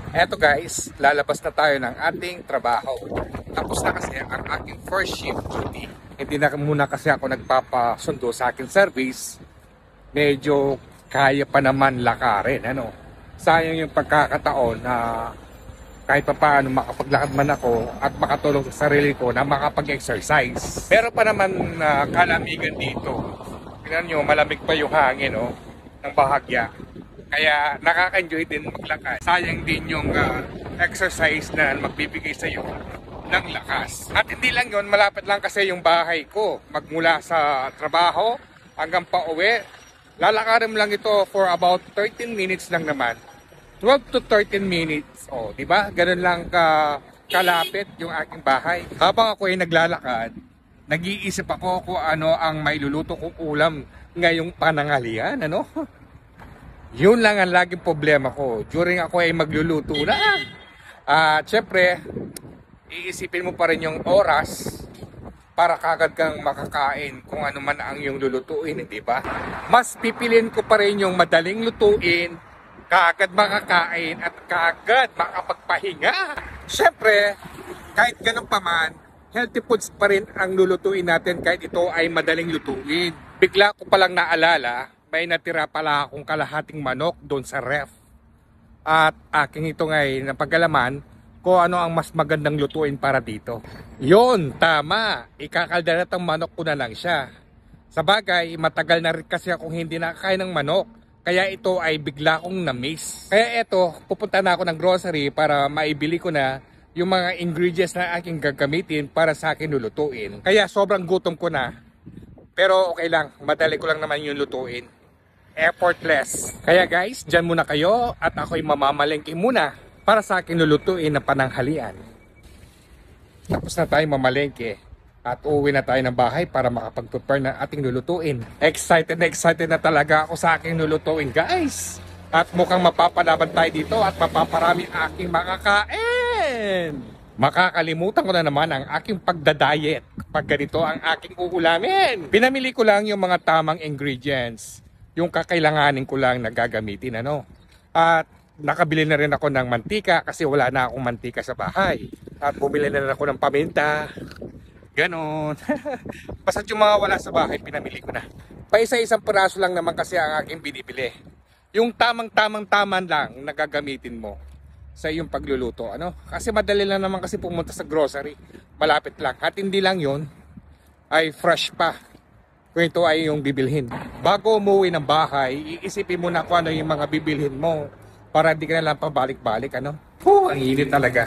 Eto guys, lalabas na tayo ng ating trabaho. Tapos na kasi ang aking first shift duty. Hindi na muna kasi ako nagpapasundo sa aking service. Medyo kaya pa naman lakarin. Sayang yung pagkakataon na kahit pa paano makapaglakad man ako at makatulong sa sarili ko na makapag-exercise. Pero pa naman kalamigan dito. Tingnan nyo, malamig pa yung hangin ng bahagya. Kaya nakaka-enjoy din maglakad. Sayang din yung exercise na magbibigay sa iyo ng lakas. At hindi lang yun, malapit lang kasi yung bahay ko. Magmula sa trabaho hanggang pauwi. Lalakarin lang ito for about 13 minutes lang naman. 12 to 13 minutes. Di ba? Ganun lang kalapit yung aking bahay. Habang ako ay naglalakad, nag-iisip ako kung ano ang mailuluto kong ulam ngayong pananghalian, Yun lang ang laging problema ko. During ako ay magluluto na. Siyempre, iisipin mo pa rin yung oras para kagad kang makakain kung ano man ang yung lulutuin, di ba? Mas pipilin ko pa rin yung madaling lutuin, kaagad makakain at kaagad makapagpahinga. Siyempre, kahit ganun pa man, healthy foods pa rin ang lulutuin natin kahit ito ay madaling lutuin. Bigla ko palang naalala, may natira pala akong kalahating manok doon sa ref. At aking ito ngay napagalaman kung ano ang mas magandang lutuin para dito. Yon, tama. Ikakaldarat ang manok ko na lang siya. Sa bagay, matagal na rin kasi akong hindi nakakain ng manok. Kaya ito ay bigla kong na-miss. Kaya ito, pupunta na ako ng grocery para maibili ko na yung mga ingredients na aking gagamitin para sa akin lulutuin. Kaya sobrang gutom ko na. Pero okay lang, madali ko lang naman yung lutuin. Effortless. Kaya guys, dyan muna kayo at ako'y mamamalengke muna para sa akin lulutuin na pananghalian. Tapos na tayo mamalengke at uuwi na tayo ng bahay para makapag-prepare ng ating lulutuin. Excited na talaga ako sa aking lulutuin guys. At mukhang mapapalaban tayo dito at mapaparami aking makakain. Makakalimutan ko na naman ang aking pagdadiet kapag ganito ang aking uulamin. Pinamili ko lang yung mga tamang ingredients. Yung kakailanganin ko lang na gagamitin, At nakabili na rin ako ng mantika kasi wala na akong mantika sa bahay. At bumili na rin ako ng paminta. Ganon. Basta yung mga wala sa bahay, pinamili ko na. Paisa-isang piraso lang naman kasi ang aking binibili. Yung tamang-tamang lang na gagamitin mo sa iyong pagluluto, Kasi madali lang naman kasi pumunta sa grocery. Malapit lang. At hindi lang yon ay fresh pa. Kung ito ay yung bibilhin. Bago umuwi ng bahay, iisipin mo na kung ano yung mga bibilhin mo para hindi ka na lang pabalik-balik, ang init talaga.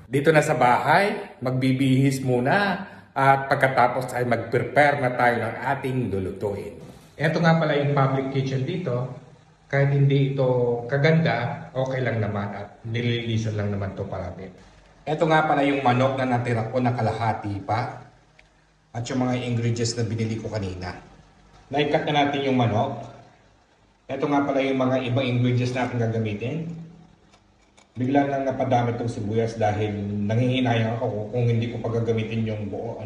Dito na sa bahay, magbibihis muna at pagkatapos ay mag-prepare na tayo ng ating lulutuin. Ito nga pala yung public kitchen dito. Kahit hindi ito kaganda, okay lang naman at nililinisan lang naman ito parati. Ito nga pala yung manok na natira ko na kalahati pa. At yung mga ingredients na binili ko kanina. Na-cut na natin yung manok. Ito nga pala yung mga ibang ingredients na aking gagamitin. Bigla nang napadami itong sibuyas dahil nanghihinayang ako kung hindi ko pagagamitin yung buo.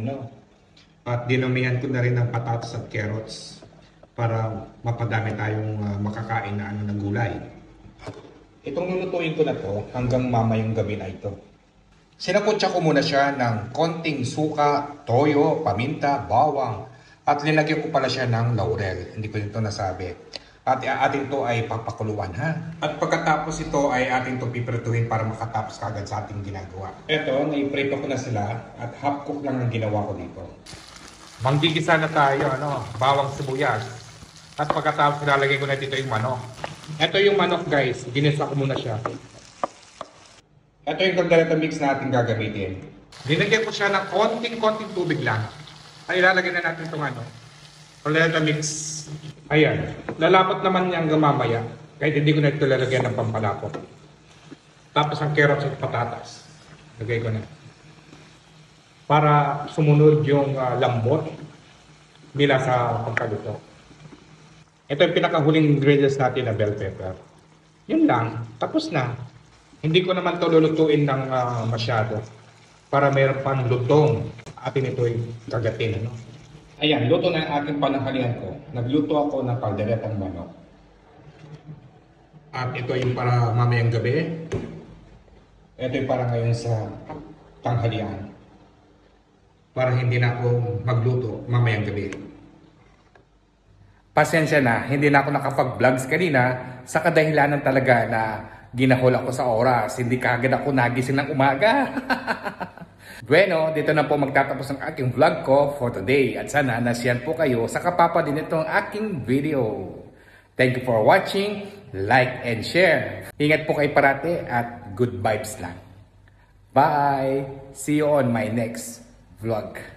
At dinamihan ko na rin ng patatas at carrots para mapadami tayong makakain na gulay. Itong lulutuin ko na to hanggang mamayang gabi na ito. Sinakutsa ko muna siya ng konting suka, toyo, paminta, bawang at linagyan ko pala siya ng laurel. Hindi ko ito nasabi. At atin to ay papakuluan At pagkatapos ito ay atin to piprituhin para makatapos kagad sa ating ginagawa. Ito, naiprito ko na sila at half cook lang ang ginawa ko dito. Manggigisa na tayo, bawang sibuyas. At pagkatapos nilalagay ko na dito yung manok. Ito yung manok guys, ginisa ko muna siya. Ito yung caldereta mix na ating gagamitin. Dinagyan ko siya ng konting tubig lang. Ay ilalagay na natin itong caldereta mix. Ayan. Lalapot naman niya hanggang mamaya. Kahit hindi ko na ito lalagyan ng pampalapot. Tapos ang carrots at patatas. Lagay ko na. Para sumunod yung lambot nila sa pagkaluto. Ito yung pinakahuling ingredients natin na bell pepper. Yun lang. Tapos na. Hindi ko naman ito lulutuin ng masyado para mayroon pang lutong. Atin ito ay kagatin. Ayan, luto na ang ating pananghalian ko. Nagluto ako ng kalderetang manok. At ito yung para mamayang gabi. Ito yung para ngayon sa tanghalian. Para hindi na ako magluto mamayang gabi. Pasensya na, hindi na ako nakapag-vlogs kanina sa kadahilanan talaga na ginahol ako sa oras. Hindi kagad ako nagising ng umaga. Bueno, dito na po magtatapos ang aking vlog ko for today. At sana nasiyan po kayo sa kapapa din itong aking video. Thank you for watching, like and share. Ingat po kayo parati at good vibes lang. Bye! See you on my next vlog.